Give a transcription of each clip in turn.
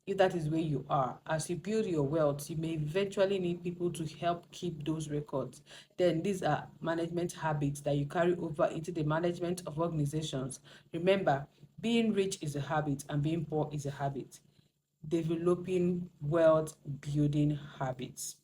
if that is where you are. As you build your wealth, you may eventually need people to help keep those records. Then these are management habits that you carry over into the management of organizations. Remember, being rich is a habit and being poor is a habit. Developing wealth building habits.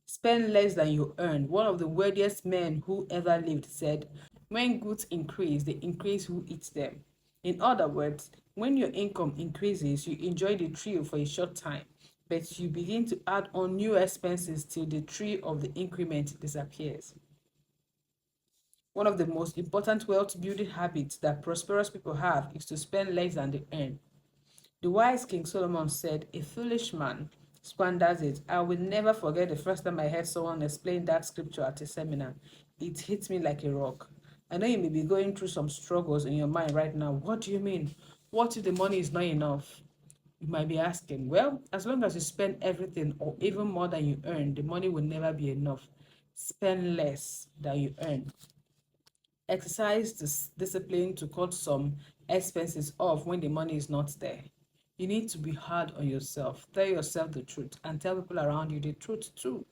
Spend less than you earn. One of the wealthiest men who ever lived said, when goods increase, they increase who eats them. In other words, when your income increases, you enjoy the thrill for a short time, but you begin to add on new expenses till the thrill of the increment disappears. One of the most important wealth building habits that prosperous people have is to spend less than they earn. The wise King Solomon said, a foolish man squanders it. I will never forget the first time I heard someone explain that scripture at a seminar. It hit me like a rock. I know you may be going through some struggles in your mind right now. What do you mean? What if the money is not enough? You might be asking, well, as long as you spend everything or even more than you earn, the money will never be enough. Spend less than you earn. Exercise this discipline to cut some expenses off when the money is not there. You need to be hard on yourself. Tell yourself the truth and tell people around you the truth too.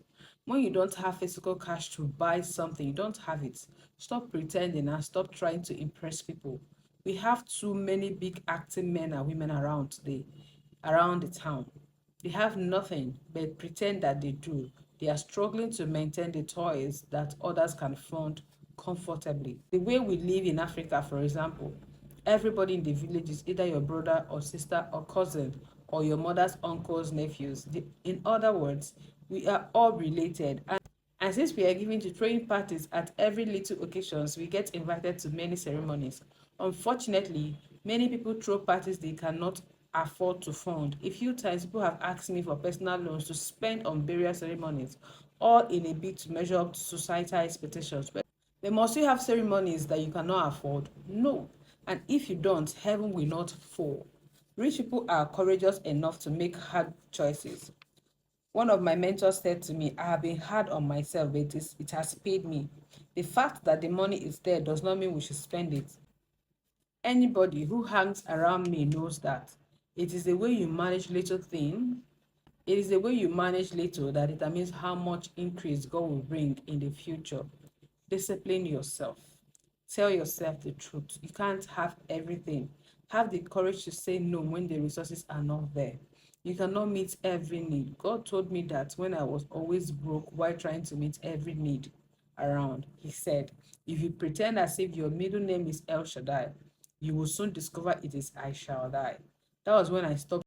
When you don't have physical cash to buy something, you don't have it. Stop pretending and stop trying to impress people. We have too many big acting men and women around today, around the town. They have nothing but pretend that they do. They are struggling to maintain the toys that others can fund comfortably. The way we live in Africa, for example, everybody in the village is either your brother or sister or cousin or your mother's uncle's nephews. In other words, we are all related. And since we are given to throwing parties at every little occasions, we get invited to many ceremonies. Unfortunately, many people throw parties they cannot afford to fund. A few times, people have asked me for personal loans to spend on burial ceremonies, all in a bid to measure up to societal expectations. But must you have ceremonies that you cannot afford? No. And if you don't, heaven will not fall. Rich people are courageous enough to make hard choices. One of my mentors said to me, I have been hard on myself, but it has paid me. The fact that the money is there does not mean we should spend it. Anybody who hangs around me knows that. It is the way you manage little thing. It is the way you manage little that determines how much increase God will bring in the future. Discipline yourself. Tell yourself the truth. You can't have everything. Have the courage to say no when the resources are not there. You cannot meet every need. God told me that when I was always broke while trying to meet every need around. He said, if you pretend as if your middle name is El Shaddai, you will soon discover it is I shall die. That was when I stopped